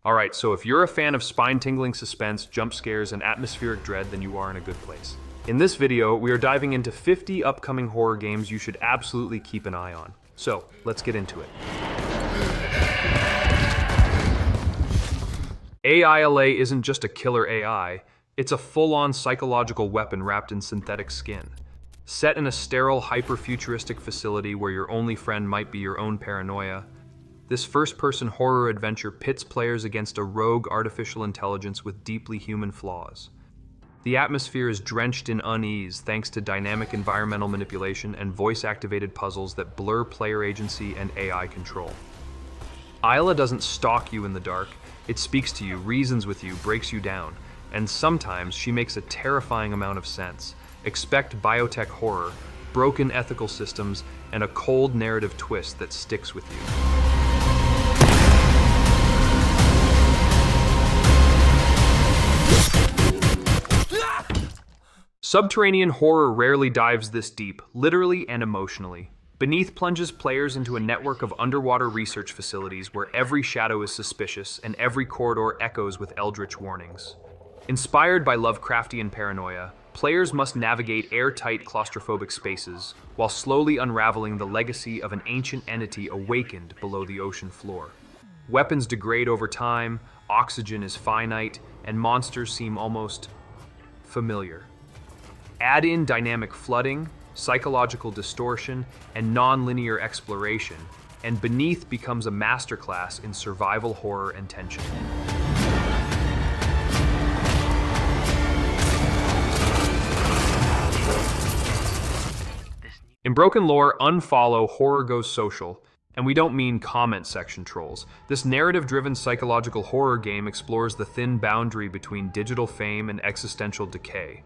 Alright, so if you're a fan of spine-tingling suspense, jump scares, and atmospheric dread, then you are in a good place. In this video, we are diving into 50 upcoming horror games you should absolutely keep an eye on. So, let's get into it. A.I.L.A. isn't just a killer AI, it's a full-on psychological weapon wrapped in synthetic skin. Set in a sterile, hyper-futuristic facility where your only friend might be your own paranoia, this first-person horror adventure pits players against a rogue artificial intelligence with deeply human flaws. The atmosphere is drenched in unease thanks to dynamic environmental manipulation and voice-activated puzzles that blur player agency and AI control. A.I.L.A. doesn't stalk you in the dark, it speaks to you, reasons with you, breaks you down, and sometimes she makes a terrifying amount of sense. Expect biotech horror, broken ethical systems, and a cold narrative twist that sticks with you. Subterranean horror rarely dives this deep, literally and emotionally. Beneath plunges players into a network of underwater research facilities where every shadow is suspicious and every corridor echoes with eldritch warnings. Inspired by Lovecraftian paranoia, players must navigate airtight claustrophobic spaces while slowly unraveling the legacy of an ancient entity awakened below the ocean floor. Weapons degrade over time, oxygen is finite, and monsters seem almost familiar. Add in dynamic flooding, psychological distortion, and non-linear exploration, and Beneath becomes a masterclass in survival horror and tension. In Broken Lore, Unfollow horror goes social, and we don't mean comment section trolls. This narrative-driven psychological horror game explores the thin boundary between digital fame and existential decay.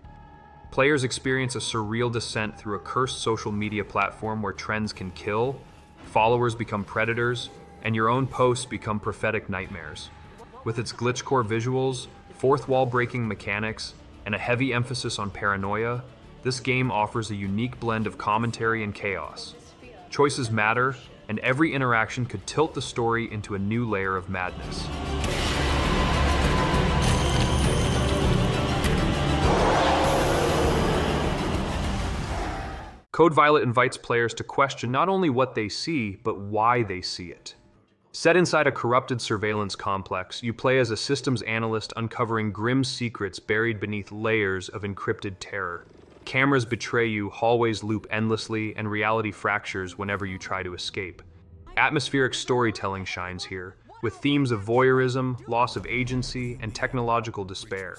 Players experience a surreal descent through a cursed social media platform where trends can kill, followers become predators, and your own posts become prophetic nightmares. With its glitchcore visuals, fourth-wall-breaking mechanics, and a heavy emphasis on paranoia, this game offers a unique blend of commentary and chaos. Choices matter, and every interaction could tilt the story into a new layer of madness. Code Violet invites players to question not only what they see, but why they see it. Set inside a corrupted surveillance complex, you play as a systems analyst uncovering grim secrets buried beneath layers of encrypted terror. Cameras betray you, hallways loop endlessly, and reality fractures whenever you try to escape. Atmospheric storytelling shines here, with themes of voyeurism, loss of agency, and technological despair.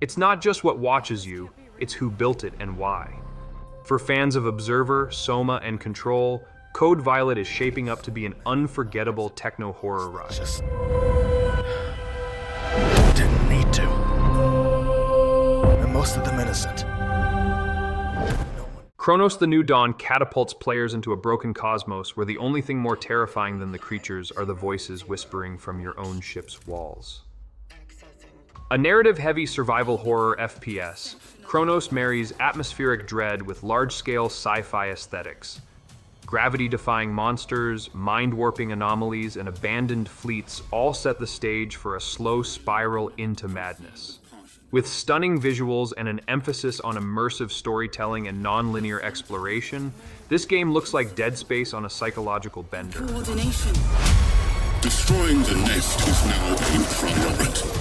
It's not just what watches you, it's who built it and why. For fans of Observer, Soma, and Control, Code Violet is shaping up to be an unforgettable techno-horror ride. Just didn't need to. And most of them innocent. Cronos The New Dawn catapults players into a broken cosmos where the only thing more terrifying than the creatures are the voices whispering from your own ship's walls. A narrative-heavy survival horror FPS, Cronos marries atmospheric dread with large-scale sci-fi aesthetics. Gravity-defying monsters, mind-warping anomalies, and abandoned fleets all set the stage for a slow spiral into madness. With stunning visuals and an emphasis on immersive storytelling and non-linear exploration, this game looks like Dead Space on a psychological bender. Coordination. Destroying the nest is now in front of it.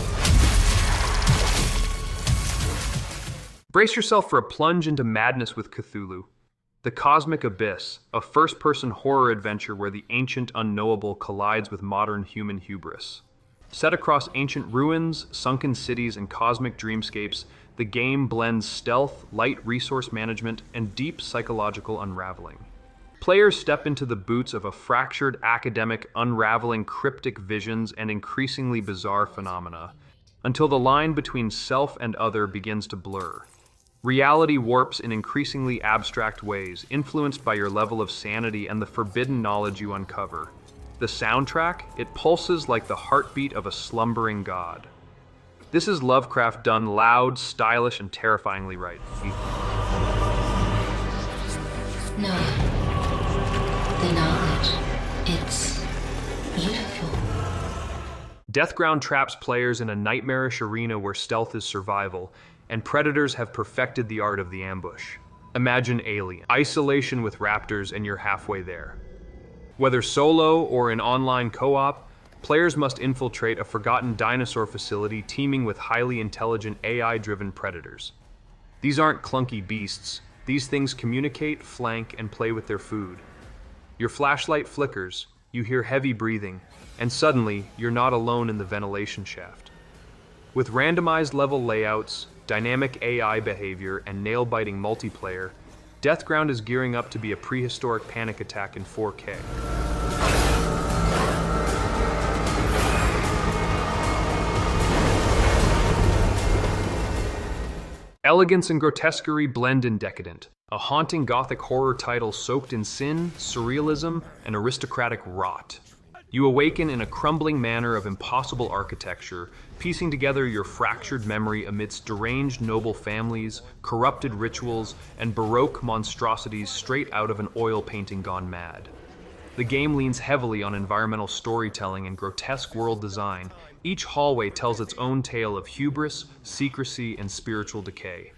Brace yourself for a plunge into madness with Cthulhu. The Cosmic Abyss, a first-person horror adventure where the ancient unknowable collides with modern human hubris. Set across ancient ruins, sunken cities, and cosmic dreamscapes, the game blends stealth, light resource management, and deep psychological unraveling. Players step into the boots of a fractured academic unraveling cryptic visions and increasingly bizarre phenomena, until the line between self and other begins to blur. Reality warps in increasingly abstract ways, influenced by your level of sanity and the forbidden knowledge you uncover. The soundtrack, it pulses like the heartbeat of a slumbering god. This is Lovecraft done loud, stylish, and terrifyingly right. No. The knowledge. It's beautiful. Deathground traps players in a nightmarish arena where stealth is survival, and predators have perfected the art of the ambush. Imagine Alien. Isolation with raptors and you're halfway there. Whether solo or in online co-op, players must infiltrate a forgotten dinosaur facility teeming with highly intelligent AI-driven predators. These aren't clunky beasts. These things communicate, flank, and play with their food. Your flashlight flickers, you hear heavy breathing, and suddenly you're not alone in the ventilation shaft. With randomized level layouts, dynamic AI behavior, and nail-biting multiplayer, Deathground is gearing up to be a prehistoric panic attack in 4K. Elegance and grotesquerie blend in Decadent, a haunting gothic horror title soaked in sin, surrealism, and aristocratic rot. You awaken in a crumbling manner of impossible architecture, piecing together your fractured memory amidst deranged noble families, corrupted rituals, and baroque monstrosities straight out of an oil painting gone mad. The game leans heavily on environmental storytelling and grotesque world design. Each hallway tells its own tale of hubris, secrecy, and spiritual decay.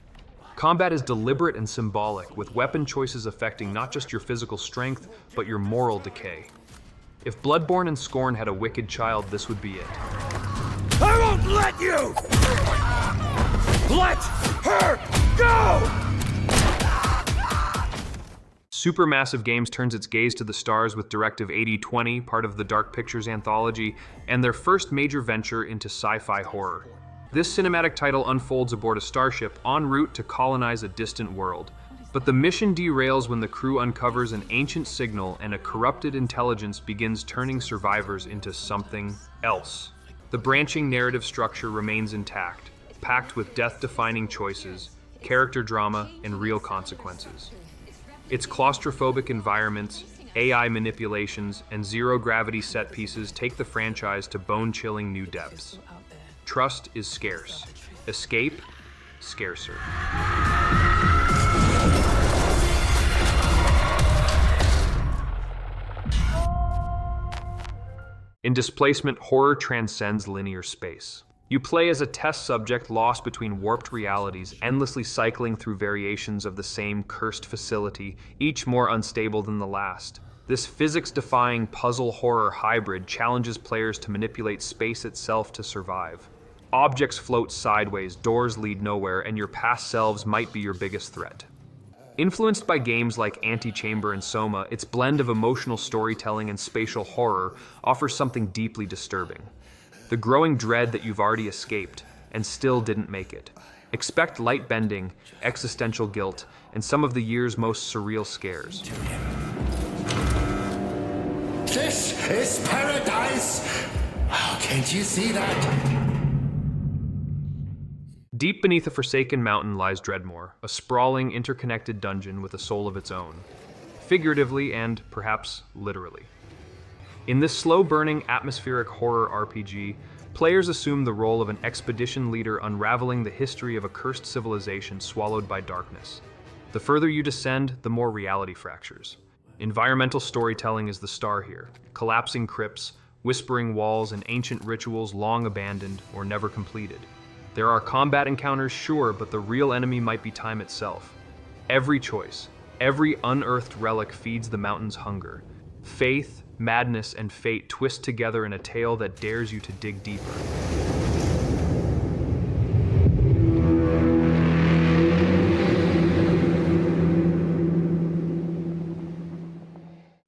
Combat is deliberate and symbolic, with weapon choices affecting not just your physical strength, but your moral decay. If Bloodborne and Scorn had a wicked child, this would be it. I won't let you! Let her go! Supermassive Games turns its gaze to the stars with Directive 8020, part of the Dark Pictures anthology, and their first major venture into sci-fi horror. This cinematic title unfolds aboard a starship en route to colonize a distant world. But the mission derails when the crew uncovers an ancient signal and a corrupted intelligence begins turning survivors into something else. The branching narrative structure remains intact, packed with death-defining choices, character drama, and real consequences. Its claustrophobic environments, AI manipulations, and zero-gravity set pieces take the franchise to bone-chilling new depths. Trust is scarce. Escape, scarcer. In Displacement, horror transcends linear space. You play as a test subject lost between warped realities, endlessly cycling through variations of the same cursed facility, each more unstable than the last. This physics-defying puzzle horror hybrid challenges players to manipulate space itself to survive. Objects float sideways, doors lead nowhere, and your past selves might be your biggest threat. Influenced by games like Antechamber and Soma, its blend of emotional storytelling and spatial horror offers something deeply disturbing. The growing dread that you've already escaped and still didn't make it. Expect light bending, existential guilt, and some of the year's most surreal scares. This is paradise! Oh, can't you see that? Deep beneath a forsaken mountain lies Dreadmoor, a sprawling, interconnected dungeon with a soul of its own, figuratively and perhaps literally. In this slow-burning, atmospheric horror RPG, players assume the role of an expedition leader unraveling the history of a cursed civilization swallowed by darkness. The further you descend, the more reality fractures. Environmental storytelling is the star here, collapsing crypts, whispering walls, and ancient rituals long abandoned or never completed. There are combat encounters, sure, but the real enemy might be time itself. Every choice, every unearthed relic feeds the mountain's hunger. Faith, madness, and fate twist together in a tale that dares you to dig deeper.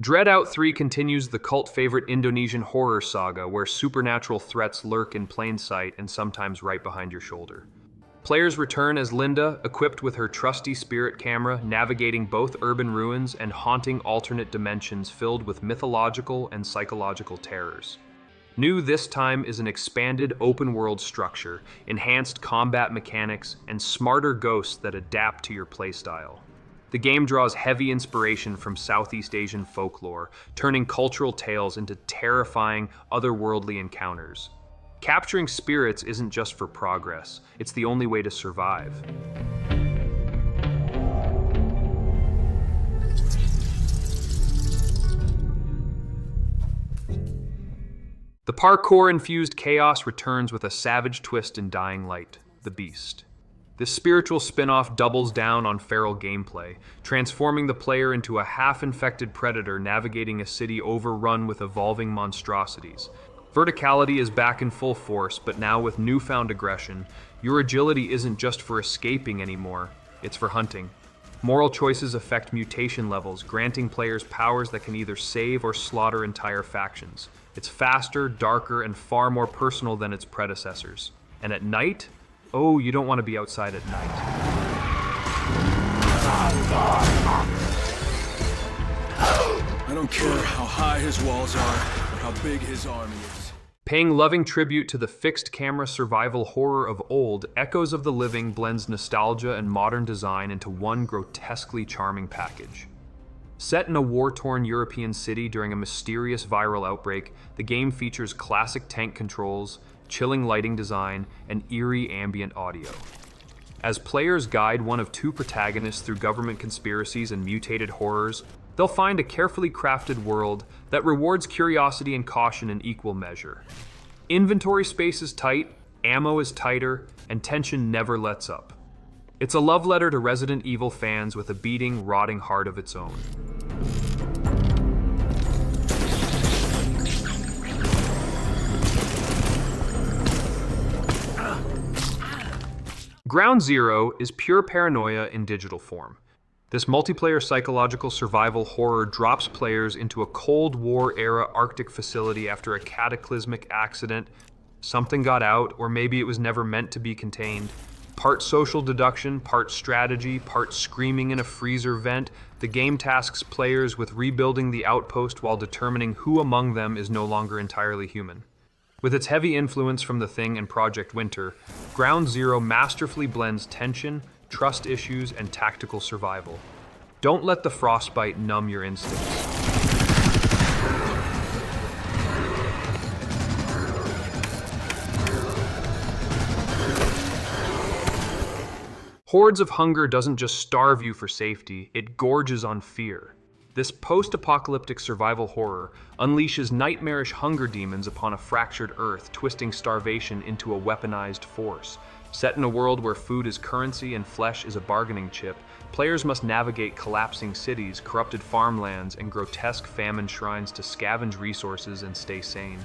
DreadOut 3 continues the cult favorite Indonesian horror saga where supernatural threats lurk in plain sight and sometimes right behind your shoulder. Players return as Linda, equipped with her trusty spirit camera, navigating both urban ruins and haunting alternate dimensions filled with mythological and psychological terrors. New this time is an expanded open-world structure, enhanced combat mechanics, and smarter ghosts that adapt to your playstyle. The game draws heavy inspiration from Southeast Asian folklore, turning cultural tales into terrifying, otherworldly encounters. Capturing spirits isn't just for progress, it's the only way to survive. The parkour-infused chaos returns with a savage twist in Dying Light, the Beast. This spiritual spin-off doubles down on feral gameplay, transforming the player into a half-infected predator navigating a city overrun with evolving monstrosities. Verticality is back in full force, but now with newfound aggression. Your agility isn't just for escaping anymore, it's for hunting. Moral choices affect mutation levels, granting players powers that can either save or slaughter entire factions. It's faster, darker, and far more personal than its predecessors. And at night? Oh, you don't want to be outside at night. I don't care how high his walls are or how big his army is. Paying loving tribute to the fixed-camera survival horror of old, Echoes of the Living blends nostalgia and modern design into one grotesquely charming package. Set in a war-torn European city during a mysterious viral outbreak, the game features classic tank controls, chilling lighting design, and eerie ambient audio. As players guide one of two protagonists through government conspiracies and mutated horrors, they'll find a carefully crafted world that rewards curiosity and caution in equal measure. Inventory space is tight, ammo is tighter, and tension never lets up. It's a love letter to Resident Evil fans with a beating, rotting heart of its own. Ground Zero is pure paranoia in digital form. This multiplayer psychological survival horror drops players into a Cold War-era Arctic facility after a cataclysmic accident. Something got out, or maybe it was never meant to be contained. Part social deduction, part strategy, part screaming in a freezer vent, the game tasks players with rebuilding the outpost while determining who among them is no longer entirely human. With its heavy influence from The Thing and Project Winter, Ground Zero masterfully blends tension, trust issues, and tactical survival. Don't let the frostbite numb your instincts. Hordes of Hunger doesn't just starve you for safety, it gorges on fear. This post-apocalyptic survival horror unleashes nightmarish hunger demons upon a fractured Earth, twisting starvation into a weaponized force. Set in a world where food is currency and flesh is a bargaining chip, players must navigate collapsing cities, corrupted farmlands, and grotesque famine shrines to scavenge resources and stay sane.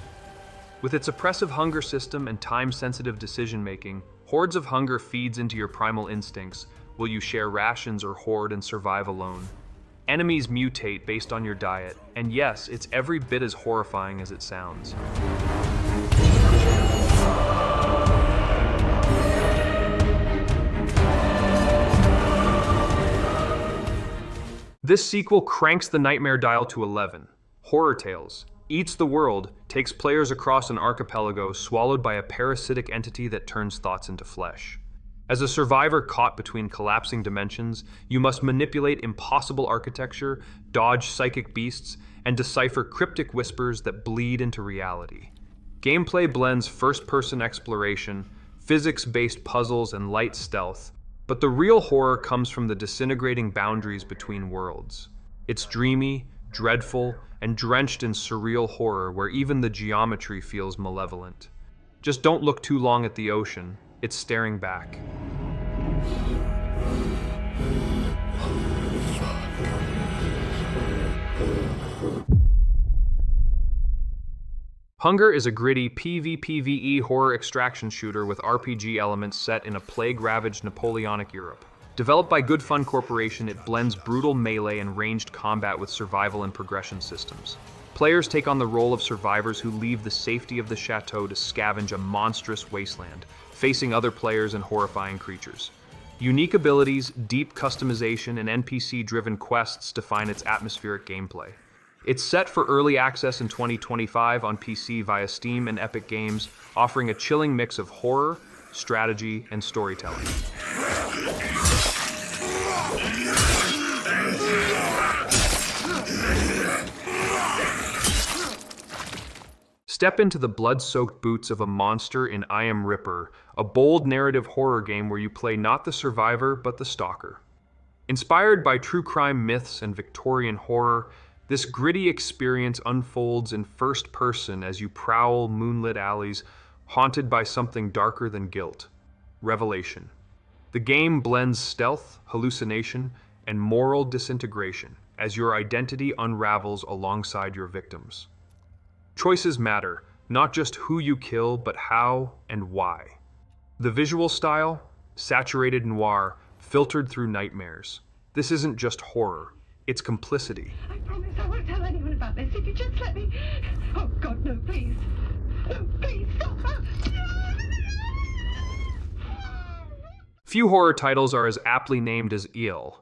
With its oppressive hunger system and time-sensitive decision-making, Hordes of Hunger feeds into your primal instincts. Will you share rations or hoard and survive alone? Enemies mutate based on your diet, and yes, it's every bit as horrifying as it sounds. This sequel cranks the nightmare dial to 11. Horror Tales Eats the World takes players across an archipelago swallowed by a parasitic entity that turns thoughts into flesh. As a survivor caught between collapsing dimensions, you must manipulate impossible architecture, dodge psychic beasts, and decipher cryptic whispers that bleed into reality. Gameplay blends first-person exploration, physics-based puzzles, and light stealth, but the real horror comes from the disintegrating boundaries between worlds. It's dreamy, dreadful, and drenched in surreal horror where even the geometry feels malevolent. Just don't look too long at the ocean. It's staring back. Hunger is a gritty PvPvE horror extraction shooter with RPG elements set in a plague-ravaged Napoleonic Europe. Developed by Good Fun Corporation, it blends brutal melee and ranged combat with survival and progression systems. Players take on the role of survivors who leave the safety of the chateau to scavenge a monstrous wasteland, facing other players and horrifying creatures. Unique abilities, deep customization, and NPC-driven quests define its atmospheric gameplay. It's set for early access in 2025 on PC via Steam and Epic Games, offering a chilling mix of horror, strategy, and storytelling. Step into the blood-soaked boots of a monster in I Am Ripper, a bold narrative horror game where you play not the survivor, but the stalker. Inspired by true crime myths and Victorian horror, This gritty experience unfolds in first person as you prowl moonlit alleys, haunted by something darker than guilt: revelation. The game blends stealth, hallucination, and moral disintegration as your identity unravels alongside your victims. Choices matter, not just who you kill, but how and why. The visual style, saturated noir, filtered through nightmares. This isn't just horror, it's complicity. I promise I won't tell anyone about this if you just let me. Oh, God, no, please. No, please, stop. Few horror titles are as aptly named as A.I.L.A.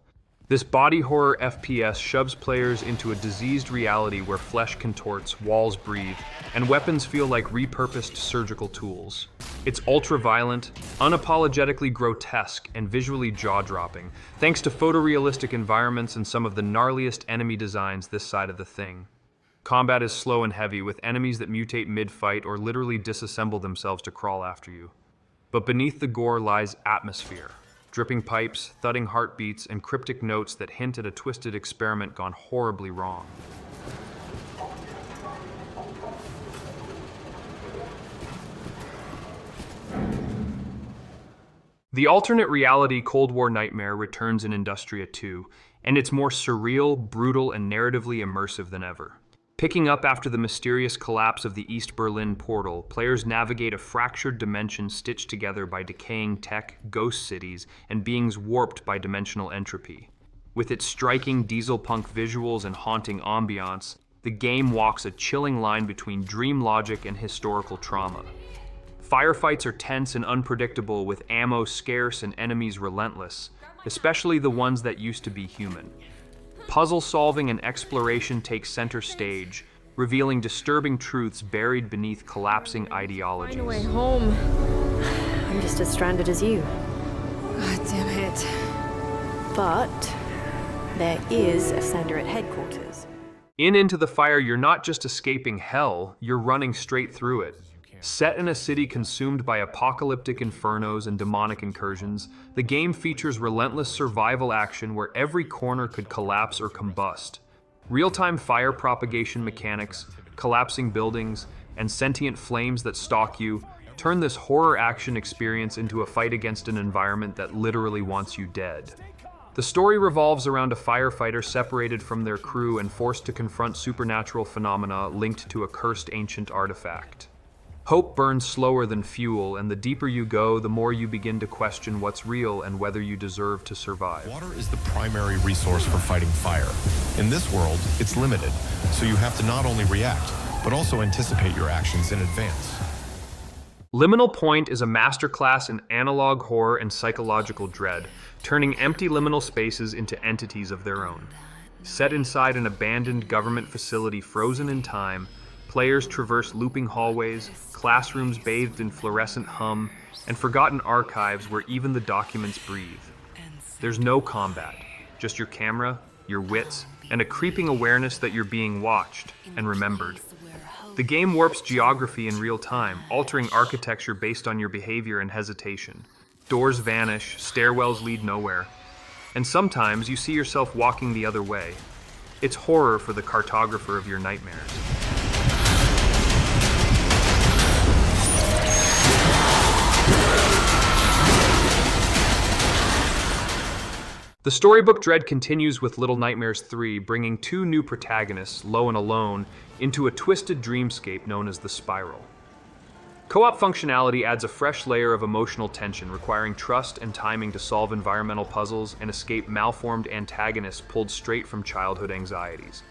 This body horror FPS shoves players into a diseased reality where flesh contorts, walls breathe, and weapons feel like repurposed surgical tools. It's ultra-violent, unapologetically grotesque, and visually jaw-dropping, thanks to photorealistic environments and some of the gnarliest enemy designs this side of the thing. Combat is slow and heavy, with enemies that mutate mid-fight or literally disassemble themselves to crawl after you. But beneath the gore lies atmosphere. Dripping pipes, thudding heartbeats, and cryptic notes that hint at a twisted experiment gone horribly wrong. The alternate reality Cold War nightmare returns in Industria 2, and it's more surreal, brutal, and narratively immersive than ever. Picking up after the mysterious collapse of the East Berlin portal, players navigate a fractured dimension stitched together by decaying tech, ghost cities, and beings warped by dimensional entropy. With its striking diesel-punk visuals and haunting ambiance, the game walks a chilling line between dream logic and historical trauma. Firefights are tense and unpredictable, with ammo scarce and enemies relentless, especially the ones that used to be human. Puzzle solving and exploration take center stage, revealing disturbing truths buried beneath collapsing ideologies. Find a way home. I'm just as stranded as you. God damn it. But there is a sender at headquarters. In Into the Fire, you're not just escaping hell, you're running straight through it. Set in a city consumed by apocalyptic infernos and demonic incursions, the game features relentless survival action where every corner could collapse or combust. Real-time fire propagation mechanics, collapsing buildings, and sentient flames that stalk you turn this horror action experience into a fight against an environment that literally wants you dead. The story revolves around a firefighter separated from their crew and forced to confront supernatural phenomena linked to a cursed ancient artifact. Hope burns slower than fuel, and the deeper you go, the more you begin to question what's real and whether you deserve to survive. Water is the primary resource for fighting fire. In this world, it's limited, so you have to not only react, but also anticipate your actions in advance. Liminal Point is a masterclass in analog horror and psychological dread, turning empty liminal spaces into entities of their own. Set inside an abandoned government facility frozen in time, players traverse looping hallways, classrooms bathed in fluorescent hum, and forgotten archives where even the documents breathe. There's no combat, just your camera, your wits, and a creeping awareness that you're being watched and remembered. The game warps geography in real time, altering architecture based on your behavior and hesitation. Doors vanish, stairwells lead nowhere, and sometimes you see yourself walking the other way. It's horror for the cartographer of your nightmares. The storybook dread continues with Little Nightmares 3, bringing two new protagonists, Lo and Alone, into a twisted dreamscape known as the Spiral. Co-op functionality adds a fresh layer of emotional tension, requiring trust and timing to solve environmental puzzles and escape malformed antagonists pulled straight from childhood anxieties.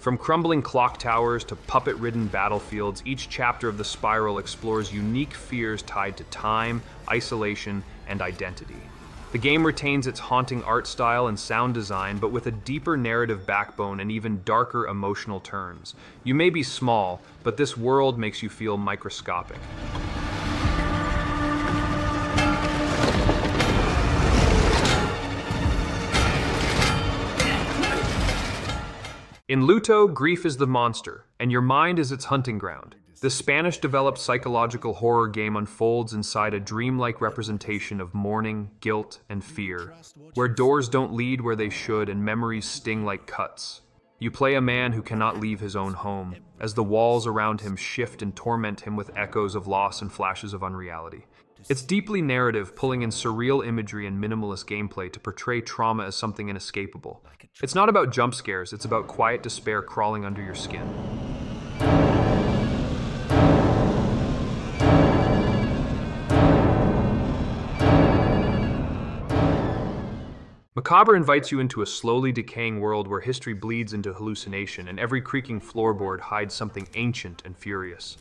From crumbling clock towers to puppet-ridden battlefields, each chapter of the Spiral explores unique fears tied to time, isolation, and identity. The game retains its haunting art style and sound design, but with a deeper narrative backbone and even darker emotional turns. You may be small, but this world makes you feel microscopic. In Luto, grief is the monster, and your mind is its hunting ground. The Spanish-developed psychological horror game unfolds inside a dreamlike representation of mourning, guilt, and fear, where doors don't lead where they should and memories sting like cuts. You play a man who cannot leave his own home, as the walls around him shift and torment him with echoes of loss and flashes of unreality. It's deeply narrative, pulling in surreal imagery and minimalist gameplay to portray trauma as something inescapable. It's not about jump scares, it's about quiet despair crawling under your skin. Macabre invites you into a slowly decaying world where history bleeds into hallucination and every creaking floorboard hides something ancient and furious.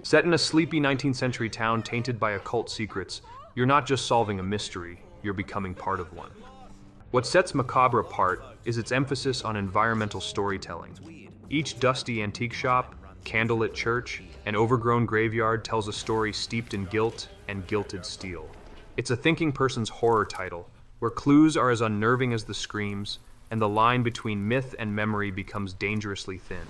Set in a sleepy 19th century town tainted by occult secrets, you're not just solving a mystery, you're becoming part of one. What sets Macabre apart is its emphasis on environmental storytelling. Each dusty antique shop, candlelit church, and overgrown graveyard tells a story steeped in guilt and gilted steel. It's a thinking person's horror title, where clues are as unnerving as the screams, and the line between myth and memory becomes dangerously thin.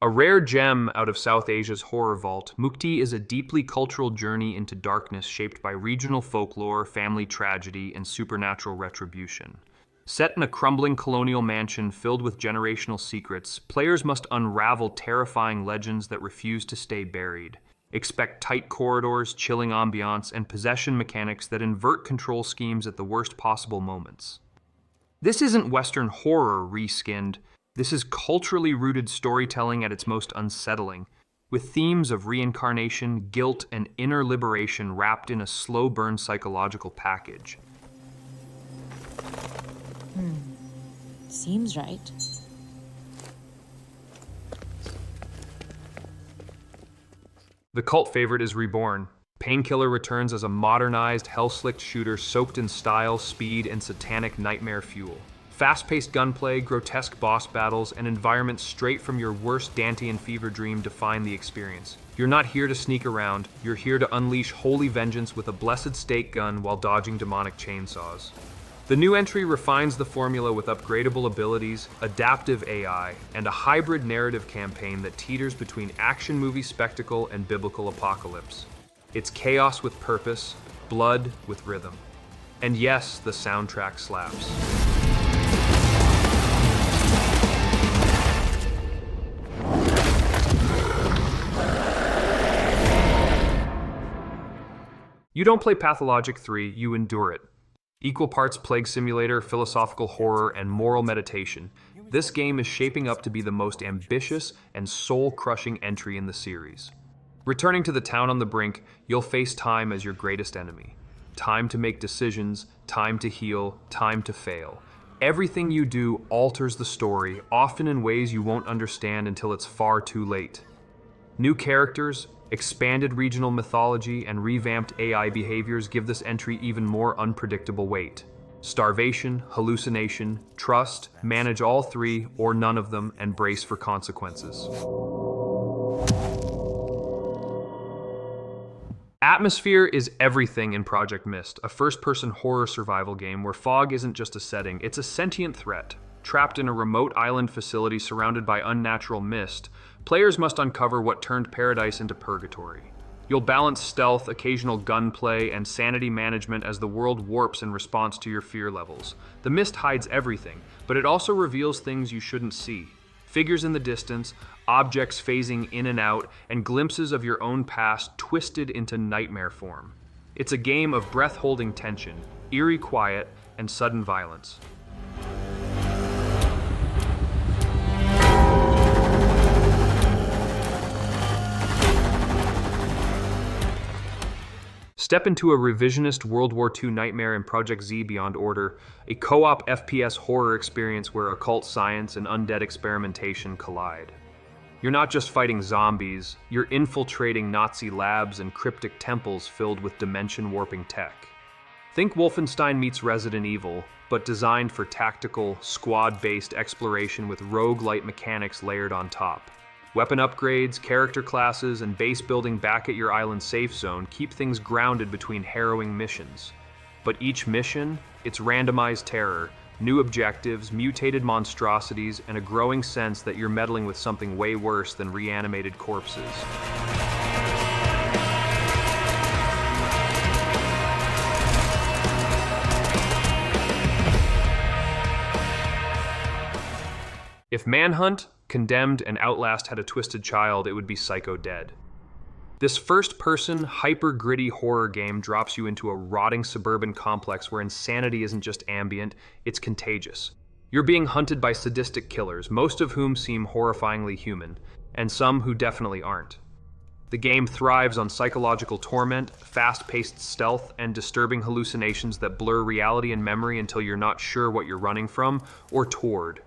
A rare gem out of South Asia's horror vault, Mukti is a deeply cultural journey into darkness shaped by regional folklore, family tragedy, and supernatural retribution. Set in a crumbling colonial mansion filled with generational secrets, players must unravel terrifying legends that refuse to stay buried. Expect tight corridors, chilling ambiance, and possession mechanics that invert control schemes at the worst possible moments. This isn't Western horror reskinned. This is culturally rooted storytelling at its most unsettling, with themes of reincarnation, guilt, and inner liberation wrapped in a slow-burn psychological package. Seems right. The cult favorite is reborn. Painkiller returns as a modernized, hell-slicked shooter soaked in style, speed, and satanic nightmare fuel. Fast-paced gunplay, grotesque boss battles, and environments straight from your worst Dantean fever dream define the experience. You're not here to sneak around, you're here to unleash holy vengeance with a blessed stake gun while dodging demonic chainsaws. The new entry refines the formula with upgradable abilities, adaptive AI, and a hybrid narrative campaign that teeters between action movie spectacle and biblical apocalypse. It's chaos with purpose, blood with rhythm. And yes, the soundtrack slaps. You don't play Pathologic 3, you endure it. Equal parts plague simulator, philosophical horror, and moral meditation, this game is shaping up to be the most ambitious and soul-crushing entry in the series. Returning to the town on the brink, you'll face time as your greatest enemy. Time to make decisions, time to heal, time to fail. Everything you do alters the story, often in ways you won't understand until it's far too late. New characters, expanded regional mythology, and revamped AI behaviors give this entry even more unpredictable weight. Starvation, hallucination, trust, manage all three or none of them and brace for consequences. Atmosphere is everything in Projekt Mist, a first-person horror survival game where fog isn't just a setting, it's a sentient threat. Trapped in a remote island facility surrounded by unnatural mist, players must uncover what turned paradise into purgatory. You'll balance stealth, occasional gunplay, and sanity management as the world warps in response to your fear levels. The mist hides everything, but it also reveals things you shouldn't see. Figures in the distance, objects phasing in and out, and glimpses of your own past twisted into nightmare form. It's a game of breath-holding tension, eerie quiet, and sudden violence. Step into a revisionist World War II nightmare in Project Z Beyond Order, a co-op FPS horror experience where occult science and undead experimentation collide. You're not just fighting zombies, you're infiltrating Nazi labs and cryptic temples filled with dimension-warping tech. Think Wolfenstein meets Resident Evil, but designed for tactical, squad-based exploration with roguelite mechanics layered on top. Weapon upgrades, character classes, and base building back at your island safe zone keep things grounded between harrowing missions. But each mission, it's randomized terror, new objectives, mutated monstrosities, and a growing sense that you're meddling with something way worse than reanimated corpses. If Manhunt, Condemned, and Outlast had a twisted child, it would be Psycho Dead. This first-person, hyper-gritty horror game drops you into a rotting suburban complex where insanity isn't just ambient, it's contagious. You're being hunted by sadistic killers, most of whom seem horrifyingly human, and some who definitely aren't. The game thrives on psychological torment, fast-paced stealth, and disturbing hallucinations that blur reality and memory until you're not sure what you're running from or toward.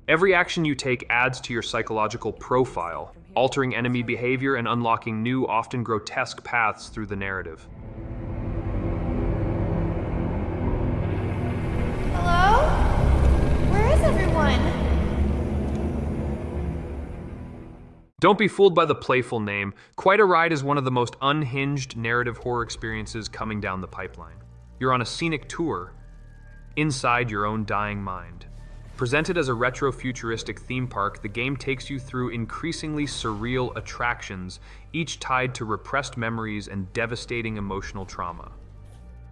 Every action you take adds to your psychological profile, altering enemy behavior and unlocking new, often grotesque paths through the narrative. Hello? Where is everyone? Don't be fooled by the playful name. Quite a Ride is one of the most unhinged narrative horror experiences coming down the pipeline. You're on a scenic tour, inside your own dying mind. Presented as a retro-futuristic theme park, the game takes you through increasingly surreal attractions, each tied to repressed memories and devastating emotional trauma.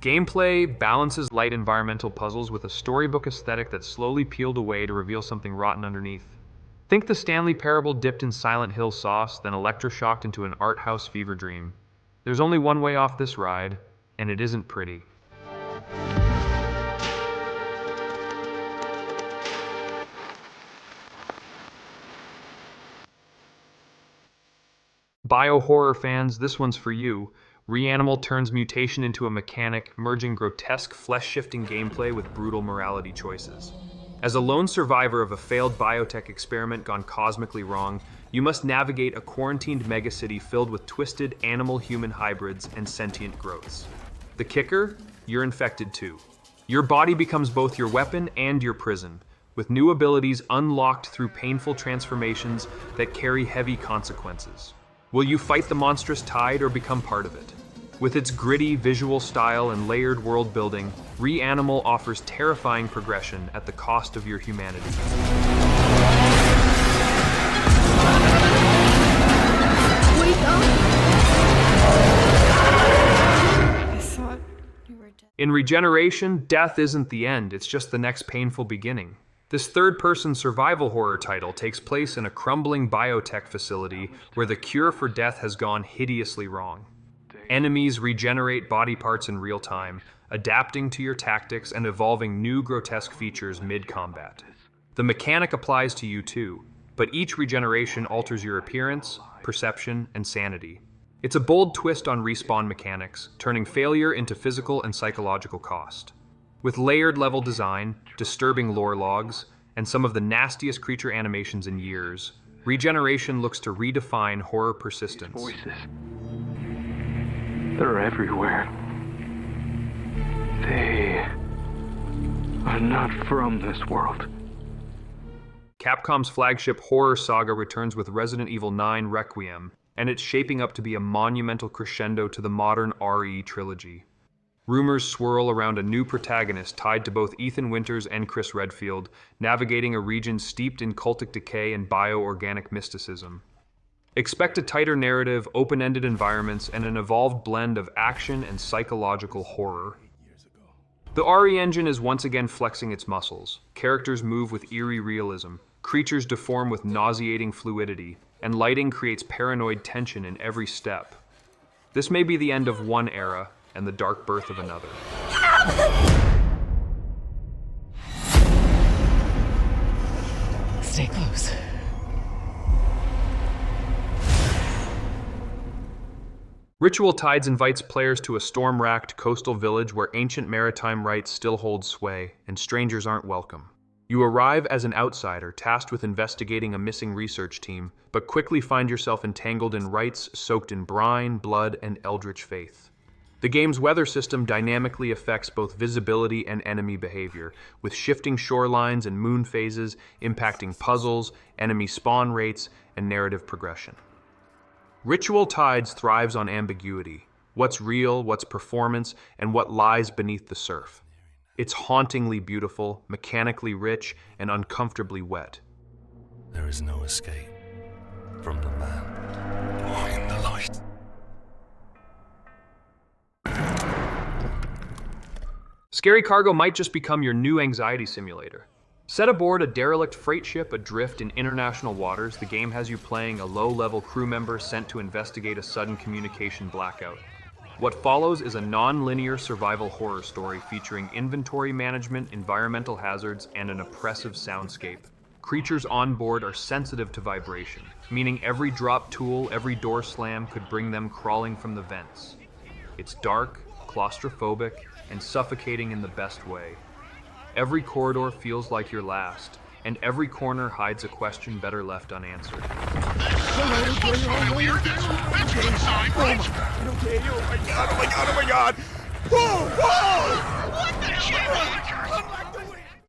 Gameplay balances light environmental puzzles with a storybook aesthetic that's slowly peeled away to reveal something rotten underneath. Think the Stanley Parable dipped in Silent Hill sauce, then electroshocked into an art house fever dream. There's only one way off this ride, and it isn't pretty. Bio-horror fans, this one's for you. Reanimal turns mutation into a mechanic, merging grotesque, flesh-shifting gameplay with brutal morality choices. As a lone survivor of a failed biotech experiment gone cosmically wrong, you must navigate a quarantined megacity filled with twisted animal-human hybrids and sentient growths. The kicker? You're infected too. Your body becomes both your weapon and your prison, with new abilities unlocked through painful transformations that carry heavy consequences. Will you fight the monstrous tide or become part of it? With its gritty visual style and layered world building, Reanimal offers terrifying progression at the cost of your humanity. Wake up! I thought you were dead. In Regeneration, death isn't the end, it's just the next painful beginning. This third-person survival horror title takes place in a crumbling biotech facility where the cure for death has gone hideously wrong. Enemies regenerate body parts in real time, adapting to your tactics and evolving new grotesque features mid-combat. The mechanic applies to you too, but each regeneration alters your appearance, perception, and sanity. It's a bold twist on respawn mechanics, turning failure into physical and psychological cost. With layered level design, disturbing lore logs, and some of the nastiest creature animations in years, Regeneration looks to redefine horror persistence. Voices. They're everywhere. They are not from this world. Capcom's flagship horror saga returns with Resident Evil 9 Requiem, and it's shaping up to be a monumental crescendo to the modern RE trilogy. Rumors swirl around a new protagonist tied to both Ethan Winters and Chris Redfield, navigating a region steeped in cultic decay and bioorganic mysticism. Expect a tighter narrative, open-ended environments, and an evolved blend of action and psychological horror. The RE engine is once again flexing its muscles. Characters move with eerie realism, creatures deform with nauseating fluidity, and lighting creates paranoid tension in every step. This may be the end of one era, and the dark birth of another. Stay close. Ritual Tides invites players to a storm-racked coastal village where ancient maritime rites still hold sway, and strangers aren't welcome. You arrive as an outsider tasked with investigating a missing research team, but quickly find yourself entangled in rites soaked in brine, blood, and eldritch faith. The game's weather system dynamically affects both visibility and enemy behavior, with shifting shorelines and moon phases impacting puzzles, enemy spawn rates, and narrative progression. Ritual Tides thrives on ambiguity. What's real, what's performance, and what lies beneath the surf. It's hauntingly beautiful, mechanically rich, and uncomfortably wet. There is no escape from the man behind the light. Scary Cargo might just become your new anxiety simulator. Set aboard a derelict freight ship adrift in international waters, the game has you playing a low-level crew member sent to investigate a sudden communication blackout. What follows is a non-linear survival horror story featuring inventory management, environmental hazards, and an oppressive soundscape. Creatures on board are sensitive to vibration, meaning every drop tool, every door slam could bring them crawling from the vents. It's dark, claustrophobic, and suffocating in the best way. Every corridor feels like your last, and every corner hides a question better left unanswered.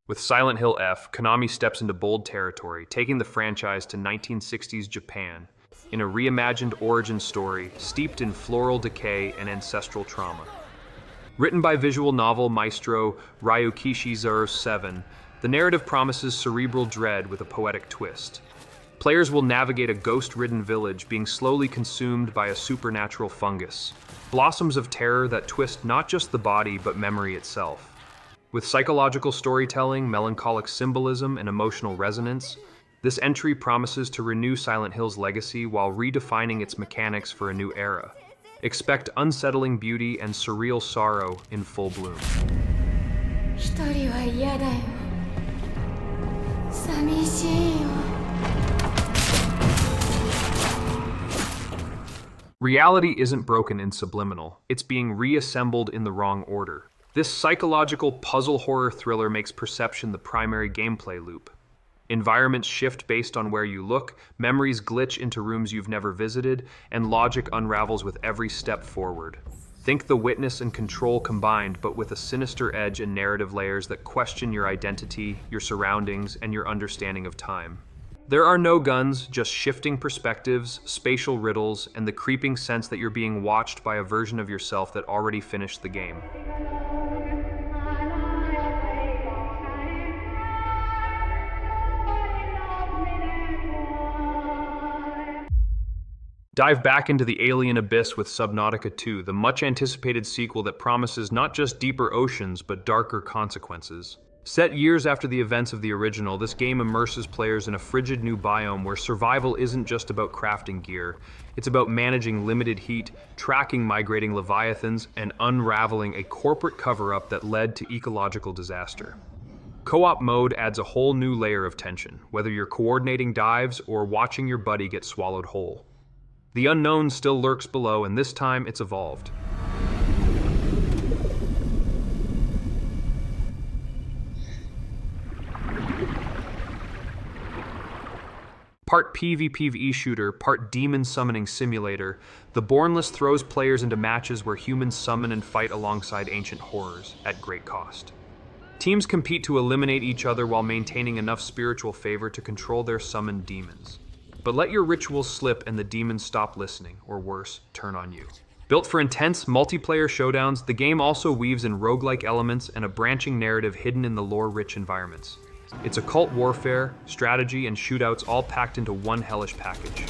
With Silent Hill F, Konami steps into bold territory, taking the franchise to 1960s Japan in a reimagined origin story steeped in floral decay and ancestral trauma. Written by visual novel maestro Ryukishi 07, the narrative promises cerebral dread with a poetic twist. Players will navigate a ghost-ridden village being slowly consumed by a supernatural fungus, blossoms of terror that twist not just the body but memory itself. With psychological storytelling, melancholic symbolism, and emotional resonance, this entry promises to renew Silent Hill's legacy while redefining its mechanics for a new era. Expect unsettling beauty and surreal sorrow in full bloom. Reality isn't broken in Subliminal, it's being reassembled in the wrong order. This psychological puzzle horror thriller makes perception the primary gameplay loop. Environments shift based on where you look, memories glitch into rooms you've never visited, and logic unravels with every step forward. Think The Witness and Control combined, but with a sinister edge and narrative layers that question your identity, your surroundings, and your understanding of time. There are no guns, just shifting perspectives, spatial riddles, and the creeping sense that you're being watched by a version of yourself that already finished the game. Dive back into the alien abyss with Subnautica 2, the much-anticipated sequel that promises not just deeper oceans, but darker consequences. Set years after the events of the original, this game immerses players in a frigid new biome where survival isn't just about crafting gear. It's about managing limited heat, tracking migrating leviathans, and unraveling a corporate cover-up that led to ecological disaster. Co-op mode adds a whole new layer of tension, whether you're coordinating dives or watching your buddy get swallowed whole. The unknown still lurks below, and this time it's evolved. Part PvPvE shooter, part demon summoning simulator, the Bornless throws players into matches where humans summon and fight alongside ancient horrors, at great cost. Teams compete to eliminate each other while maintaining enough spiritual favor to control their summoned demons. But let your rituals slip and the demons stop listening, or worse, turn on you. Built for intense multiplayer showdowns, the game also weaves in roguelike elements and a branching narrative hidden in the lore-rich environments. It's occult warfare, strategy, and shootouts all packed into one hellish package.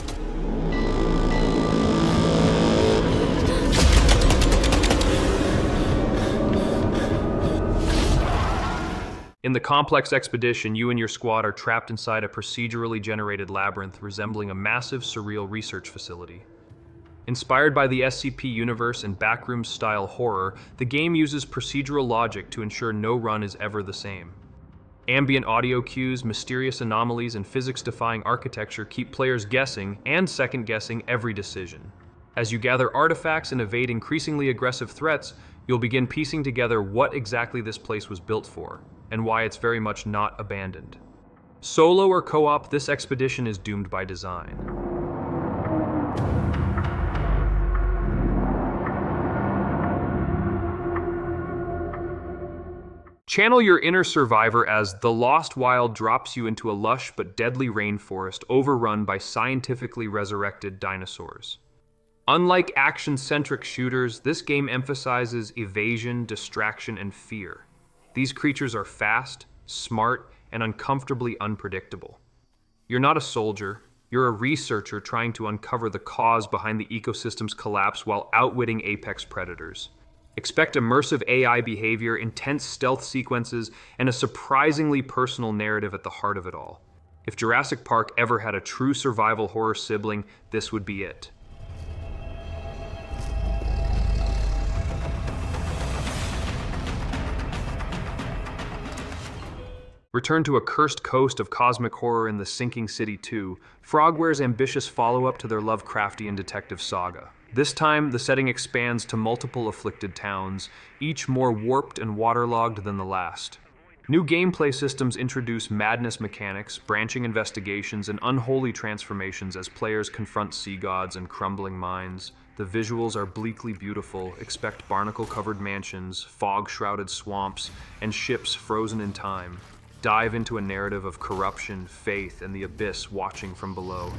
In the complex expedition, you and your squad are trapped inside a procedurally generated labyrinth resembling a massive, surreal research facility. Inspired by the SCP universe and Backrooms-style horror, the game uses procedural logic to ensure no run is ever the same. Ambient audio cues, mysterious anomalies, and physics-defying architecture keep players guessing and second-guessing every decision. As you gather artifacts and evade increasingly aggressive threats, you'll begin piecing together what exactly this place was built for, and why it's very much not abandoned. Solo or co-op, this expedition is doomed by design. Channel your inner survivor as The Lost Wild drops you into a lush but deadly rainforest overrun by scientifically resurrected dinosaurs. Unlike action-centric shooters, this game emphasizes evasion, distraction, and fear. These creatures are fast, smart, and uncomfortably unpredictable. You're not a soldier, you're a researcher trying to uncover the cause behind the ecosystem's collapse while outwitting apex predators. Expect immersive AI behavior, intense stealth sequences, and a surprisingly personal narrative at the heart of it all. If Jurassic Park ever had a true survival horror sibling, this would be it. Return to a cursed coast of cosmic horror in The Sinking City 2, Frogware's ambitious follow-up to their Lovecraftian detective saga. This time, the setting expands to multiple afflicted towns, each more warped and waterlogged than the last. New gameplay systems introduce madness mechanics, branching investigations, and unholy transformations as players confront sea gods and crumbling mines. The visuals are bleakly beautiful. Expect barnacle-covered mansions, fog-shrouded swamps, and ships frozen in time. Dive into a narrative of corruption, faith, and the abyss watching from below.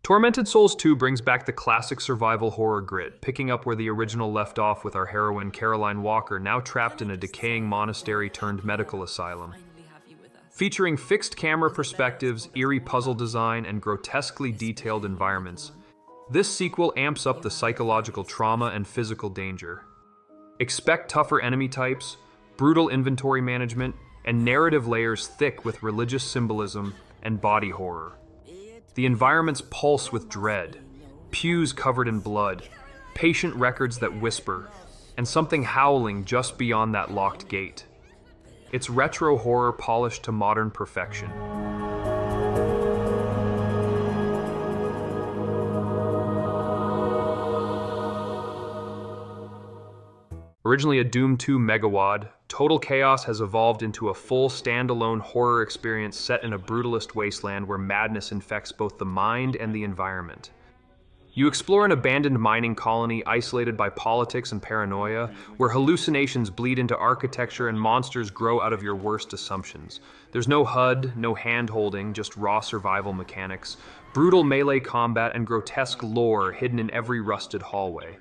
Tormented Souls 2 brings back the classic survival horror grit, picking up where the original left off with our heroine Caroline Walker, now trapped in a decaying monastery turned medical asylum. Featuring fixed camera perspectives, eerie puzzle design, and grotesquely detailed environments, this sequel amps up the psychological trauma and physical danger. Expect tougher enemy types, brutal inventory management, and narrative layers thick with religious symbolism and body horror. The environments pulse with dread, pews covered in blood, patient records that whisper, and something howling just beyond that locked gate. It's retro horror polished to modern perfection. Originally a Doom 2 megawad, Total Chaos has evolved into a full standalone horror experience set in a brutalist wasteland where madness infects both the mind and the environment. You explore an abandoned mining colony isolated by politics and paranoia, where hallucinations bleed into architecture and monsters grow out of your worst assumptions. There's no HUD, no hand-holding, just raw survival mechanics, brutal melee combat, and grotesque lore hidden in every rusted hallway.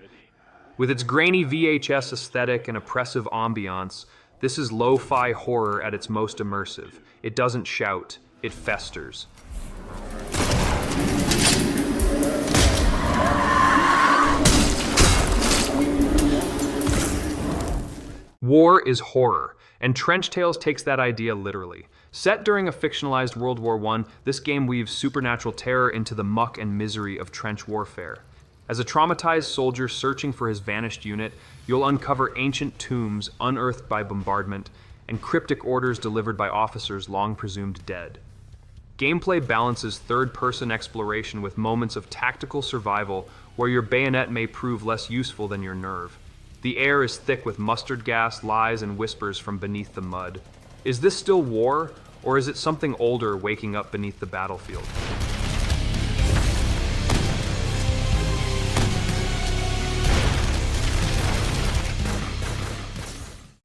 With its grainy VHS aesthetic and oppressive ambiance, this is lo-fi horror at its most immersive. It doesn't shout, it festers. War is horror, and Trench Tales takes that idea literally. Set during a fictionalized World War I, this game weaves supernatural terror into the muck and misery of trench warfare. As a traumatized soldier searching for his vanished unit, you'll uncover ancient tombs unearthed by bombardment and cryptic orders delivered by officers long presumed dead. Gameplay balances third-person exploration with moments of tactical survival where your bayonet may prove less useful than your nerve. The air is thick with mustard gas, lies, and whispers from beneath the mud. Is this still war, or is it something older waking up beneath the battlefield?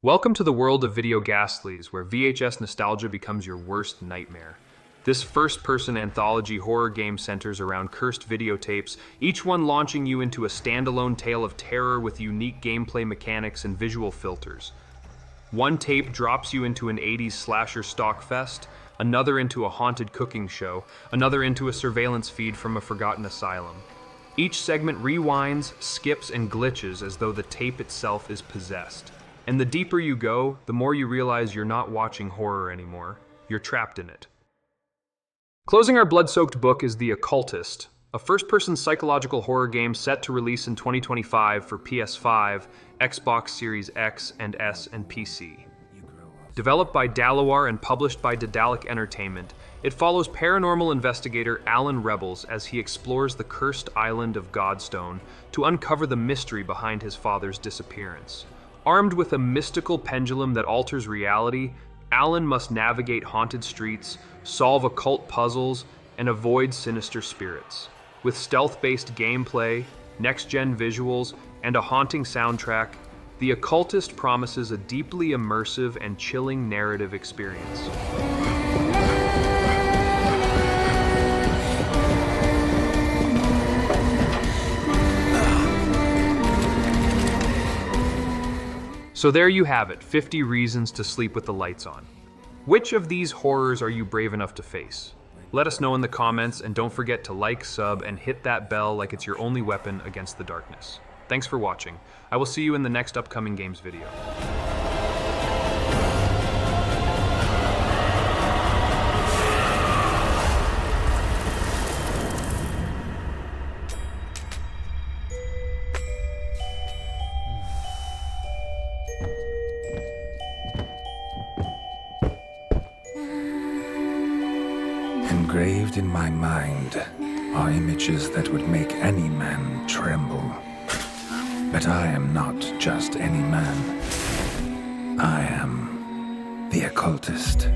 Welcome to the world of video Ghastlies, where VHS nostalgia becomes your worst nightmare. This first-person anthology horror game centers around cursed videotapes, each one launching you into a standalone tale of terror with unique gameplay mechanics and visual filters. One tape drops you into an 80s slasher stock fest, another into a haunted cooking show, another into a surveillance feed from a forgotten asylum. Each segment rewinds, skips, and glitches as though the tape itself is possessed. And the deeper you go, the more you realize you're not watching horror anymore. You're trapped in it. Closing our blood-soaked book is The Occultist, a first-person psychological horror game set to release in 2025 for PS5, Xbox Series X and S, and PC. Developed by Dalawar and published by Daedalic Entertainment, it follows paranormal investigator Alan Rebels as he explores the cursed island of Godstone to uncover the mystery behind his father's disappearance. Armed with a mystical pendulum that alters reality, Alan must navigate haunted streets, solve occult puzzles, and avoid sinister spirits. With stealth-based gameplay, next-gen visuals, and a haunting soundtrack, The Occultist promises a deeply immersive and chilling narrative experience. So there you have it, 50 reasons to sleep with the lights on. Which of these horrors are you brave enough to face? Let us know in the comments, and don't forget to like, sub, and hit that bell like it's your only weapon against the darkness. Thanks for watching. I will see you in the next upcoming games video. Engraved in my mind are images that would make any man tremble. But I am not just any man. I am the Occultist.